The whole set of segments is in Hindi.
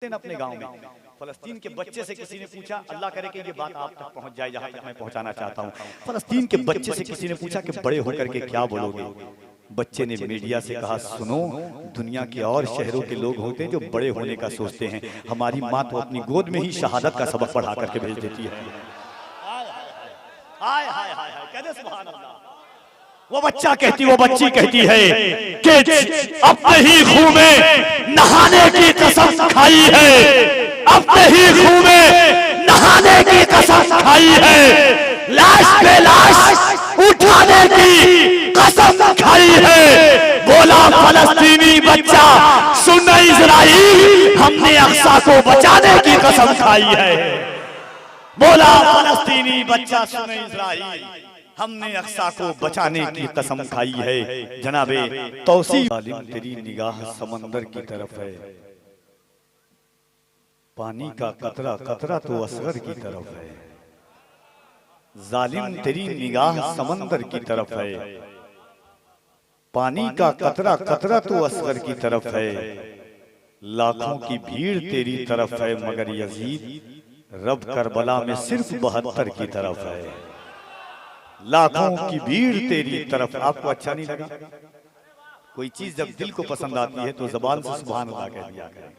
अपने गांव में फलस्तीन के बच्चे से किसी ने पूछा, अल्लाह करे कि ये बात आप तक पहुंच जाए जहां तक मैं पहुंचाना चाहता हूं। फलस्तीन के बच्चे से किसी ने पूछा कि बड़े होकर के क्या बोलोगे। बच्चे ने मीडिया से कहा, सुनो, दुनिया के और शहरों के लोग होते हैं जो बड़े होने का सोचते हैं, हमारी माँ तो अपनी गोद में ही शहादत का सबक पढ़ा करके भेज देती है। हाय हाय हाय हाय, कहते सुभान अल्लाह। वो बच्ची कहती है कि अपने ही खून में नहाने की कसम खाई है, अपने ही खून में नहाने की कसम खाई है, लाश पे लाश उठाने की कसम खाई है। बोला फलस्तीनी बच्चा, सुन इजराइल, हमने अक्सा को बचाने की कसम खाई है। बोला फलस्तीनी बच्चा, सुन इजराइल, हमने अक्सा को बचाने की कसम खाई है। जनाबे तौसीफ, तेरी निगाह समंदर की तरफ है, पानी का कतरा कतरा तो असगर की तरफ है। जालिम तेरी निगाह समंदर की तरफ है, पानी का कतरा कतरा तो असगर की तरफ है। लाखों की भीड़ तेरी तरफ है, मगर यजीद रब करबला में सिर्फ 72 की तरफ है। लाखों की भीड़ तेरी तरफ। आपको अच्छा नहीं लगा? कोई चीज जब दिल को पसंद आती है तो जबान से सुभान अल्लाह कह दिया करें।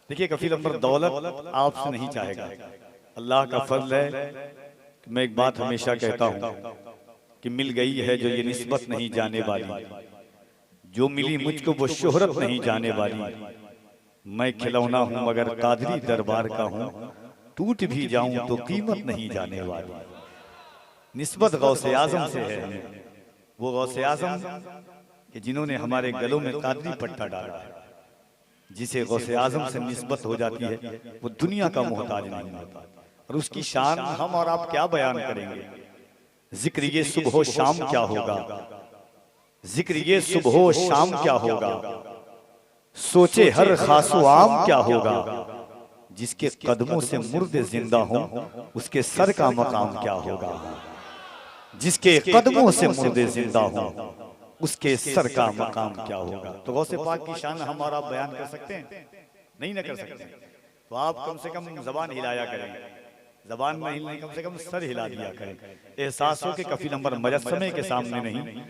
देखिए, कफील अंबर दौलत आपसे नहीं चाहेगा, अल्लाह का फजल है। मैं एक बात हमेशा कहता हूं कि मिल गई है जो ये निस्बत नहीं जाने वाली, जो मिली मुझको वो शोहरत नहीं जाने वाली। मैं खिलौना हूं मगर कादरी दरबार का हूं, टूट भी जाऊं तो कीमत नहीं जाने वाली। निस्बत गौसे आजम से है, वो गौसे आजम कि जिन्होंने हमारे गलों में कादरी पट्टा डाला है। जिसे गौसे आजम से निस्बत हो जाती है वो दुनिया का मोहताज नहीं होता, और उसकी शान हम और आप क्या बयान करेंगे। जिक्र ये सुबह शाम क्या होगा, जिक्र ये सुबह शाम क्या होगा, सोचे हर खासो आम क्या होगा। जिसके कदमों से मुर्दे जिंदा हों उसके सर का मकाम क्या होगा। जिसके कदमों से मुर्दे जिंदा हों उसके सर का मकाम क्या होगा। तो गौसे पाक की शान हम और आप बयान कर सकते हैं? नहीं ना कर सकते। तो आप कम से कम जबान हिलाया करें, जबान में हिलने कम से कम सर हिला दिया करें। एहसासों के कफील अंबर मजस्समे के सामने नहीं,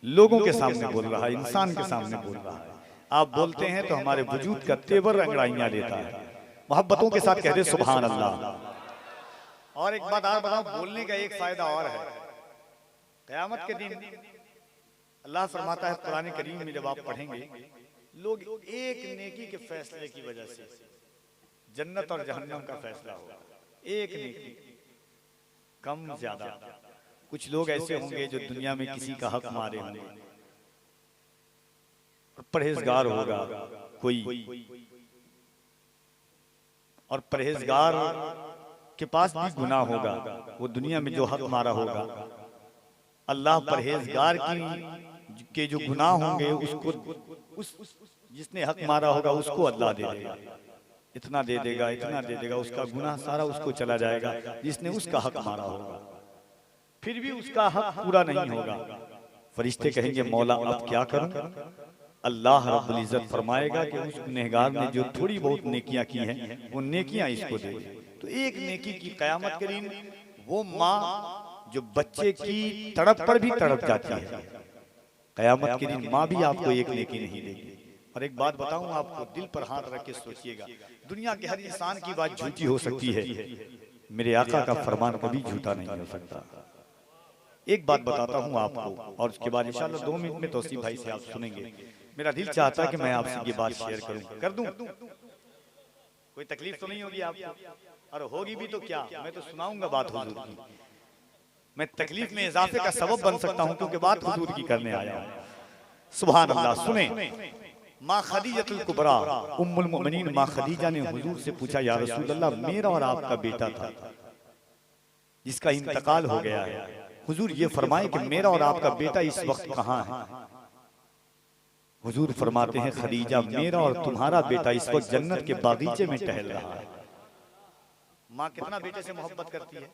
लोगों के सामने बोल रहा है, इंसान के सामने बोल रहा है। आप बोलते हैं तो हमारे वजूद का तेवर अंगड़ाइयां लेता है। मोहब्बतों के साथ कहते सुभान अल्लाह। और एक बात और बताऊं, बोलने का एक फायदा और है। क़यामत के दिन अल्लाह फरमाता है कुरान करीम में, जब आप पढ़ेंगे, लोग एक नेकी के फैसले की वजह से जन्नत और जहन्नम का फैसला होगा। एक नेकी, कम ज्यादा। कुछ लोग ऐसे होंगे जो दुनिया में किसी का हक मारे होंगे, परहेजगार होगा कोई, और परहेजगार के पास भी गुनाह होगा। वो दुनिया में जो हक मारा होगा, अल्लाह परहेजगार के जो गुनाह होंगे उसको, उस जिसने हक मारा होगा उसको अल्लाह दे देगा, इतना दे देगा, इतना दे देगा, उसका गुनाह सारा उसको चला जाएगा जिसने उसका हक मारा होगा। फिर भी उसका हक पूरा नहीं होगा। फरिश्ते कहेंगे मौला अब क्या करूं। अल्लाह रब्बुल इज्जत फरमाएगा कि उस गुनहगार ने जो थोड़ी बहुत नेकियां की हैं वो नेकियां इसको दे। तो एक नेकी की क़यामत के दिन वो माँ जो बच्चे की तड़प पर भी तड़प जाती है, क़यामत के दिन माँ भी आपको एक नेकी नहीं देगी। और एक बात बताऊं आपको, दिल पर हाथ रख के सोचिएगा, दुनिया के हर इंसान की बात झूठी हो सकती है, मेरे आका का फरमान कभी झूठा नहीं हो सकता। एक बात बताता हूं आपको, और उसके बाद इंशाल्लाह 2 मिनट में तौसीफ भाई से आप सुनेंगे। मेरा दिल चाहता है कि मैं आपसे ये बात शेयर करूं, कर दूं? कोई तकलीफ तो नहीं होगी आपको? और होगी भी तो क्या, मैं तो सुनाऊंगा बात हुजूर की। मैं तकलीफ में इजाफे का सबब बन सकता हूं क्योंकि बात हुजूर की करने आया हूं। सुभान अल्लाह। सुने, माँ खदीजतुल कुबरा उम्मुल मोमिनीन माँ खदीजा ने हुजूर से पूछा, या रसूल अल्लाह, मेरा और आपका बेटा था जिसका इंतकाल हो गया है, हुजूर ये फरमाए कि मेरा और आपका बेटा इस वक्त कहाँ है। हुजूर फरमाते हैं, खदीजा, मेरा और तुम्हारा बेटा इस वक्त जन्नत के बागीचे में टहल रहा है। माँ कितना बेटे से मोहब्बत करती है।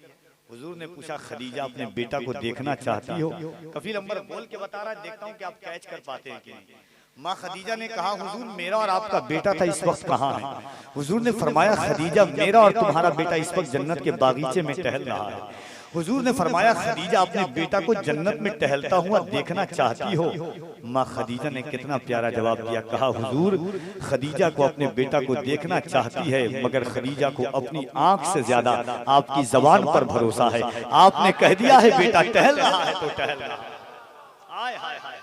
हुजूर ने पूछा, खदीजा अपने बेटा को देखना चाहती हो? कफील अंबर बोल के बता रहा है, देखता हूँ कि आप कैच कर पाते हैं कि नहीं। माँ खदीजा ने कहा हुजूर मेरा और आपका बेटा था इस वक्त कहाँ है? हुजूर ने फरमाया खदीजा मेरा और तुम्हारा बेटा इस वक्त जन्नत के बागीचे में टहल रहा है। हुजूर ने फरमाया खदीजा अपने बेटा को जन्नत में टहलता हुआ देखना चाहती हो? माँ खदीजा ने कितना प्यारा जवाब दिया, कहा हुजूर खदीजा को अपने बेटा को देखना चाहती है मगर खदीजा को अपनी आंख से ज्यादा आपकी जबान पर भरोसा है। आपने कह दिया है बेटा टहल रहा है तो टहल रहा है। हाय हाय हाय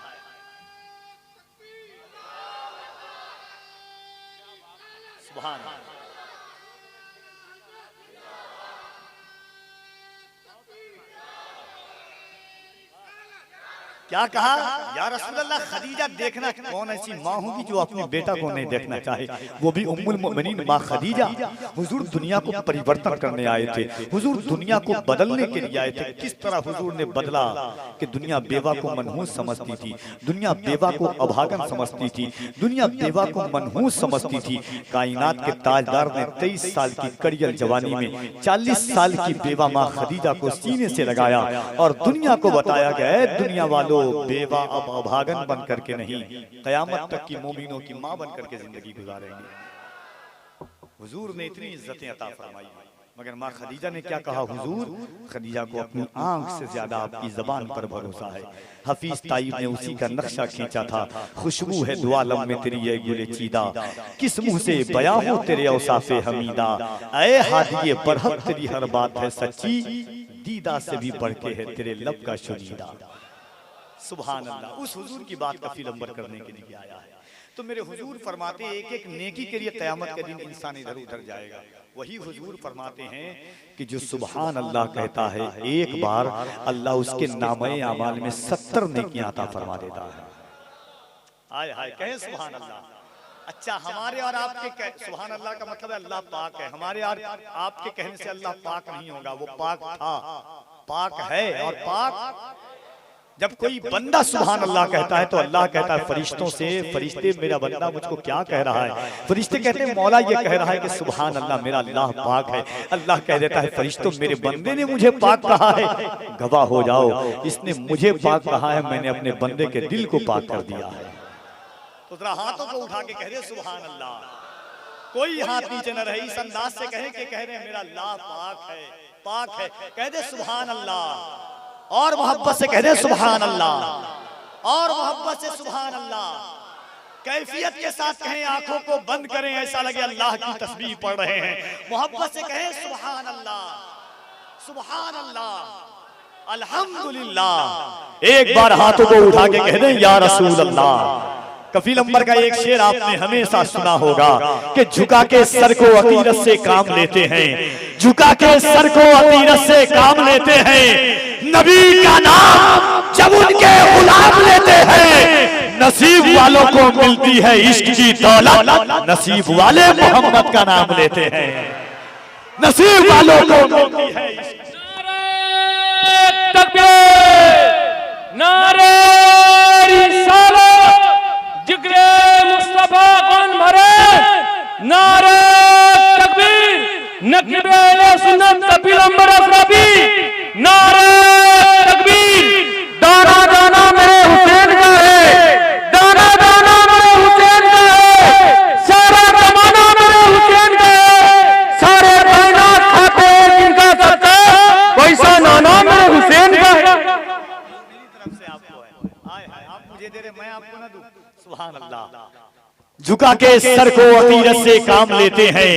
सुभान अल्लाह। क्या कहा या रसूल अल्लाह खदीजा देखना, कौन ऐसी माँ होगी जो अपने बेटा को नहीं देखना चाहे, वो भी उम्मुल मोमिनीन माँ खदीजा। हुजूर दुनिया को परिवर्तन करने आए थे, हुजूर दुनिया को बदलने के लिए आए थे। किस तरह हुजूर ने बदला कि दुनिया बेवा को मनहूस समझती थी, दुनिया बेवा को अभागन समझती थी, दुनिया बेवा को मनहूस समझती थी। कायनात के ताजदार ने 23 साल की कड़ियल जवानी में 40 साल की बेवा माँ खदीजा को सीने से लगाया और दुनिया को बताया गया दुनिया वालों बेवा अब अभागन बन करके नहीं, कयामत तक की मोमिनों की मां बन करके जिंदगी गुजारेंगे। हुजूर ने इतनी इज्जतें अता फरमाई मगर मां खदीजा ने क्या कहा? हुजूर खदीजा को अपनी आंख से ज्यादा आपकी जबान पर भरोसा है। हफीज ताइब ने उसी का नक्शा खींचा था, खुशबू है दो आलम में तेरी ये गुले चीदा, किस मुंह से बयां हो तेरे औसाफे हमीदा, ऐ हादिये बरहक तेरी हर बात है सच्ची, दीदा से भी बढ़ के है तेरे लब का शुनीदा। सुभान अल्लाह। उस हुजूर की बात का फिलंबर करने के लिए आया है। तो मेरे हुजूर फरमाते एक एक नेकी के लिए क़यामत के दिन इंसान इधर उधर जाएगा। वही हुजूर फरमाते हैं कि जो सुभान अल्लाह कहता है एक बार अल्लाह उसके नामे आमाल में 70 नेकियां अता फरमा देता है। हाय हाय कहे सुभान अल्लाह। अच्छा हमारे और आपके सुभान अल्लाह का मतलब है अल्लाह पाक है, हमारे और आपके कहने से अल्लाह पाक नहीं होगा, वो पाक था, पाक है। और पाक जब कोई बंदा सुभान अल्लाह कहता है तो अल्लाह कहता है फरिश्तों से, फरिश्ते मेरा बंदा मुझको क्या कह रहा है? फरिश्ते कहते हैं मौला ये कह रहा है कि सुभान अल्लाह मेरा अल्लाह पाक है। अल्लाह कह देता है फरिश्तों मेरे बंदे ने मुझे पाक कहा है, गवाह हो जाओ इसने मुझे पाक कहा है, मैंने अपने बंदे के दिल को पाक कर दिया है। तो जरा हाथों को उठा के कह दे सुभान अल्लाह। कोई हाथ नीचे न रहे, इस अंदाज से कहे कि कह रहे मेरा अल्लाह पाक है, पाक है। कह दे सुभान अल्लाह और मोहब्बत से कह दे सुभान अल्लाह और मोहब्बत से सुभान अल्लाह। कैफियत के साथ कहें, आंखों को बंद करें, ऐसा लगे अल्लाह की तस्बीह पढ़ रहे हैं। मोहब्बत से कहें सुभान अल्लाह, सुभान अल्लाह, अल्हम्दुलिल्लाह। एक बार हाथों को उठा के कह दें या रसूल अल्लाह। कफील अंबर का एक शेर आपने हमेशा सुना होगा कि झुका के सर को अकीरत से काम लेते हैं, झुका के सर को अकीरत से काम लेते हैं। नबी का नाम जब उनके गुलाम लेते हैं, नसीब वालों को मिलती है इश्क की दौलत, नसीब वाले मोहम्मद का नाम लेते हैं, नसीब वालों को मिलती है इश्क। नारे तकबीर, नारे रिसालत, जिक्रे मुस्तफा कौन मरे, नारे तकबीर, नकीब अहले सुन्नत कफील अंबर अफराबी, नारे तकबीर। दाना दाना मेरे हुसैन का है, दाना दाना मेरे हुसैन का है, सारा जमाना मेरे हुसैन का है, सारे कायनात खाते हैं जिनका सत्ता, वैसा नाना मेरे हुसैन का है। मेरी तरफ से आपको है, हाय हाय आप मुझे दे रहे मैं आपको ना दूं। सुभान अल्लाह। झुका के सर को अकीरत से काम लेते हैं,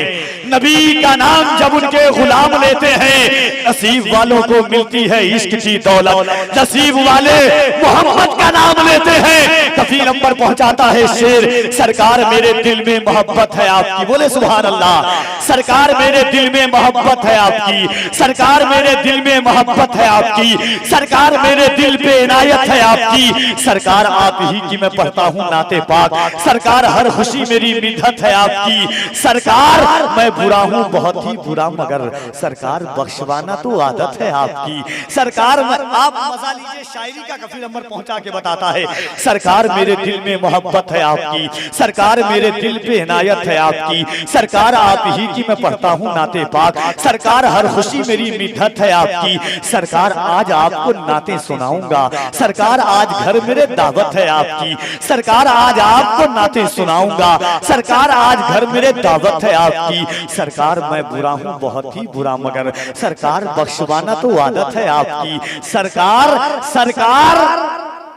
नबी का नाम जब उनके गुलाम लेते हैं, नसीब वालों को मिलती है इश्क की दौलत, नसीब वाले मोहम्मद का नाम लेते हैं। कफील अंबर पहुंचाता है शेर, सरकार मेरे दिल में मोहब्बत है आपकी, बोले सुभान अल्लाह। सरकार मेरे दिल में मोहब्बत है आपकी, सरकार मेरे दिल में मोहब्बत है आपकी, सरकार मेरे दिल पे इनायत है आपकी, सरकार आप ही की मैं पढ़ता हूँ नाते पाक, सरकार हर खुशी मेरी मिन्नत है आपकी, सरकार मैं बुरा हूँ बहुत ही बुरा, मगर सरकार बख्शवाना तो आदत है आपकी। सरकार आप मजा लीजिए, शायरी का कफील अमर पहुंचा के बताता है, सरकार मेरे दिल में मोहब्बत है आपकी, सरकार मेरे दिल पे इनायत है आपकी, सरकार आप ही की मैं पढ़ता हूँ नाते पाक, सरकार हर खुशी मेरी मिन्नत है आपकी, सरकार आज आपको नाते सुनाऊंगा, सरकार आज घर मेरे दावत है आपकी, सरकार आज आपको नाते सुनाऊंगा, सरकार आज घर मेरे दावत है आपकी। सरकार मैं बुरा हूँ बहुत ही बुरा, मगर सरकार बख्शवाना तो आदत है आपकी। सरकार सरकार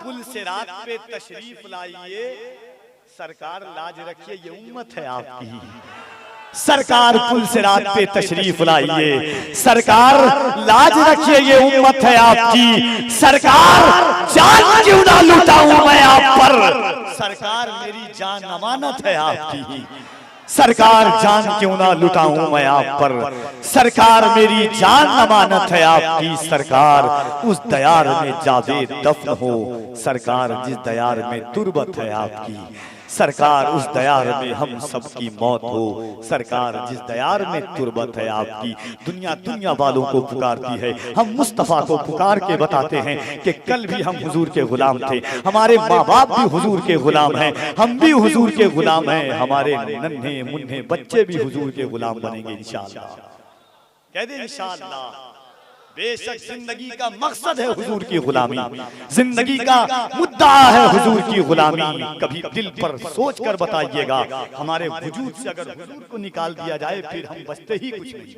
पुल से रात पे तशरीफ लाइए, सरकार लाज रखिए ये उम्मत है आपकी। सरकार पुल से रात पे तशरीफ लाइए, सरकार लाज रखिए ये उम्मत है आपकी। सरकार जान क्यों ना लुटाऊं मैं आप पर, सरकार मेरी जान अमानत है आपकी। सरकार जान क्यों ना लुटाऊं मैं आप पर, सरकार मेरी जान अमानत है आपकी। सरकार उस दयार में जावेद दफन हो, सरकार जिस दयार में तुरबत है आपकी। सरकार उस दयार में हम सबकी मौत हो, सरकार जिस दयार में तुरबत है आपकी। दुनिया दुनिया वालों को पुकारती है, हम मुस्तफा को पुकार के बताते हैं कि कल भी हम हुजूर के गुलाम थे, हमारे माँ बाप भी हुजूर के गुलाम हैं, हम भी हुजूर के गुलाम हैं, हमारे नन्हे मुन्ने बच्चे भी हुजूर के गुलाम बनेंगे इंशाअल्लाह। कह दे इंशाअल्लाह। बेशक जिंदगी का मकसद है हुजूर की गुलामी, जिंदगी का मुद्दा है हुजूर की गुलामी। कभी दिल पर सोच कर बताइएगा, हमारे वजूद से अगर हुजूर को निकाल दिया जाए फिर हम बचते ही कुछ नहीं।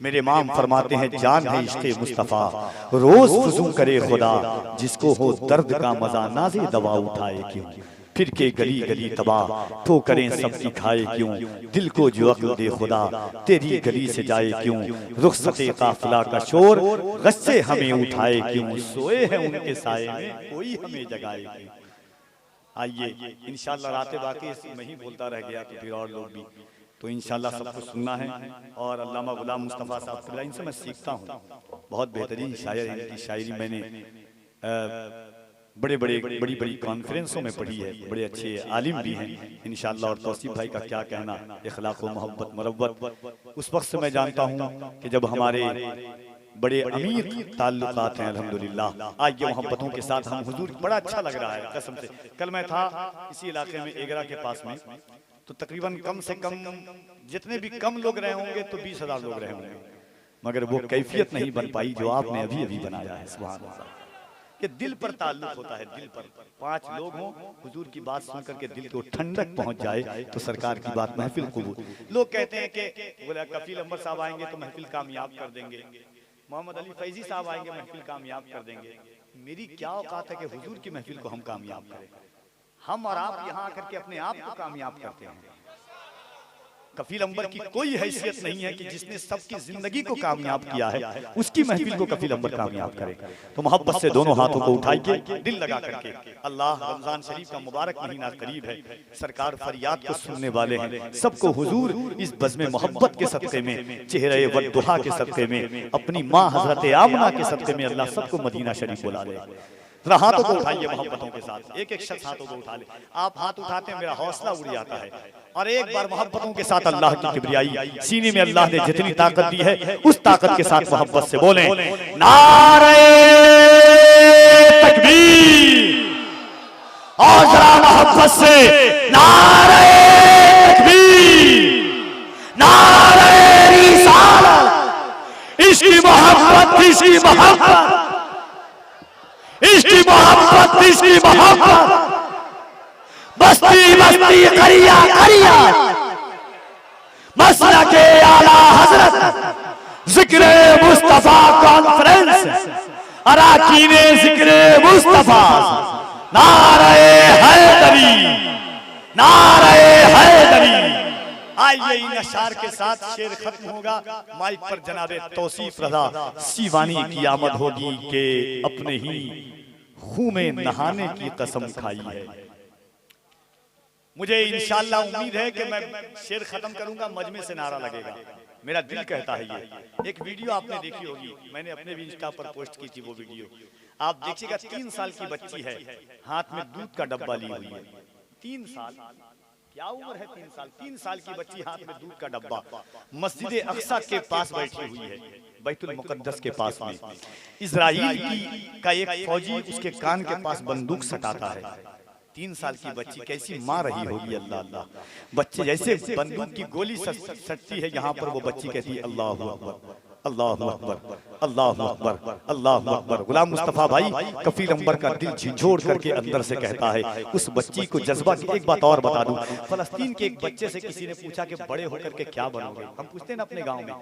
मेरे इमाम फरमाते हैं, जान है इश्क़े मुस्तफा रोज फुजू करे खुदा, जिसको हो दर्द का मजा नाज़े दवा उठाए क्यों। फिर के गली गली तबाह ठोकरें सबकी खाए क्यों, दिल को जो अक्ल दे खुदा तेरी गली से जाए क्यों। रुखसते काफिला का शोर गस्से हमें उठाए क्यों, सोए हैं उनके साए में कोई हमें जगाए क्यों। आइए इंशाअल्लाह, रातें बाकी मैं ही बोलता रह गया तो फिर और लोग भी, तो इंशाअल्लाह सबको सुनना है। और अल्लामा गुलाम मुस्तफ़ा साहब इनसे मैं सीखता हूँ, बहुत बेहतरीन शायर हैं, इनकी शायरी मैंने बड़ी बड़ी कॉन्फ्रेंसों में पढ़ी है, बड़े अच्छे आलिम भी हैं इंशाअल्लाह। और तौसीफ भाई का क्या कहना, इखलाक व मोहब्बत मरब्बत। उस वक्त से मैं जानता हूँ कि जब हमारे बड़े अमीर ताल्लुकात हैं अल्हम्दुलिल्लाह। आज ये मोहब्बतों के साथ हम हुजूर, बड़ा अच्छा लग रहा है कसम से। कल मैं था इसी इलाके में एगरा के पास में, तो तकरीबन कम से कम जितने भी कम लोग रहे होंगे तो 20,000 लोग रहे होंगे, मगर वो कैफियत नहीं बन पाई जो आपने अभी अभी बनाया है। सुभान अल्लाह, कि दिल पर ताल्लुक होता है, दिल पर। 5 लोग हों, हुजूर की बात सुन करके दिल को ठंडक पहुंच जाए तो सरकार की बात महफिल कबूल। लोग कहते हैं कि बोला कफील अंबर साहब आएंगे तो महफिल कामयाब कर देंगे, मोहम्मद अली फैजी साहब आएंगे महफिल कामयाब कर देंगे। मेरी क्या औकात है कि हुजूर की महफिल को हम कामयाब करें। हम और आप यहाँ आकर के अपने आप को कामयाब करते हैं। कफील अंबर की कोई हैसियत नहीं है कि जिसने सबकी जिंदगी को कामयाब किया है उसकी महफिल को कफील अंबर कामयाब करे। तो मोहब्बत से दोनों हाथों को उठाइए, दिल लगा करके। अल्लाह रमजान शरीफ का मुबारक महीना करीब है, सरकार फरियाद को सुनने वाले हैं। सबको हुजूर इस बज़्म मोहब्बत के सदक़े में, चेहरे वद्दुहा के सदक़े में, अपनी माँ हज़रत आमना के सदक़े में अल्लाह सबको मदीना शरीफ बुला ले। जरा हाथों को उठाइए मोहब्बतों के साथ, एक एक शख्स हाथों को उठा ले। आप हाथ उठाते हैं मेरा हौसला उड़ जाता है। और एक बार मोहब्बतों के साथ अल्लाह की किबरियाई, सीने में अल्लाह ने जितनी ताकत दी है उस ताकत के साथ मोहब्बत से बोलें, नारे तकबीर। और जरा मोहब्बत से नारे तकबीर, नारे रिसालत। इसकी मोहब्बत, इसकी मोहब्बत, इसकी मोहब्बत, इसकी मोहब्बत। बस्ती बस्ती करिया करिया मसला के आला हजरत, जिक्र मुस्तफा कॉन्फ्रेंस, अराकीने जिक्र मुस्तफा। नारे हैदरी, नारे हैदरी। आइए इन अशार के साथ शेर खत्म होगा। माइक पर जनाबे तौसीफ रजा सीवानी की आमद होगी कि अपने ही खून में नहाने की कसम खाई है। मुझे इंशाअल्लाह उम्मीद है कि मैं शेर खत्म करूंगा, मजमे से नारा लगेगा, मेरा दिल कहता है। ये एक वीडियो आपने देखी होगी, मैंने अपने भी इंस्टा पर पोस्ट की थी वो वीडियो। आप देखिएगा, 3 साल की बच्ची है, हाथ में दूध का डब्बा ली हुई है। 3 साल क्या उम्र है? 3 साल। 3 साल की बच्ची हाथ में दूध का डब्बा, मस्जिद अक्सा के पास बैठी हुई है, बैतुल मुकद्दस के पास में। इजराइल का एक फौजी उसके कान के पास बंदूक सटाता है। 3 साल की बच्ची कैसी मार रही होगी, अल्लाह अल्लाह। बच्चे जैसे बंदूक की गोली सटती है यहाँ पर, वो बच्ची कहती है अल्लाहु अकबर, अल्लाहु अकबर, अल्लाहु अकबर, अल्लाहु अकबर। गुलाम मुस्तफा भाई कफील अंबर का दिल झिझोड़ करके अंदर से कहता है, उस बच्ची को जज्बा की एक बात और बता दूं, फलस्तीन के एक बच्चे से किसी ने पूछा कि बड़े होकर के क्या बनोगे? हम पूछते हैं ना अपने गांव में,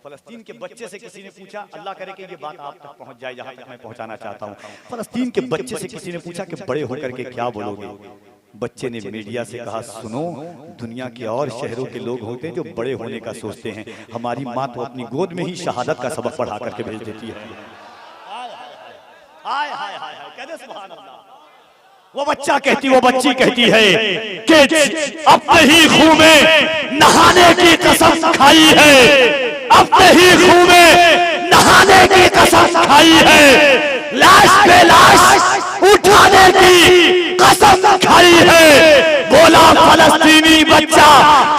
फलस्तीन के बच्चे से किसी ने पूछा, अल्लाह करे कि ये बात आप तक पहुंच जाए जहां तक मैं पहुंचाना चाहता हूं। फलस्तीन के बच्चे से किसी ने पूछा कि बड़े होकर के क्या बोलोगे? बच्चे ने मीडिया से कहा, सुनो, दुनिया के और शहरों के लोग होते हैं जो बड़े होने का सोचते हैं, हमारी माँ तो अपनी गोद में ही शहादत का सबक पढ़ा करके भेज देती है। हाय हाय हाय कहते सुभान अल्लाह। वो बच्ची कहती है कि अपने ही खून में नहाने की कसम खाई है, अपने ही खून में नहाने की कसम खाई है, लाश पे लाश उठाने की कसम खाई है। बोला फलस्तीनी बच्चा,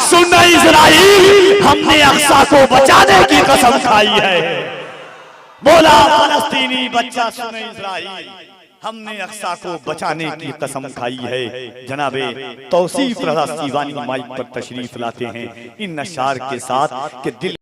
सुन इजराइल, हमने अक्सा को बचाने की कसम खाई है। बोला फलस्तीनी बच्चा, सुन इजराइल, हमने अक्सा को बचाने की कसम खाई है। जनाबे तौसीफ रज़ा सीवानी माइक पर तशरीफ लाते हैं इन अशार के साथ कि दिल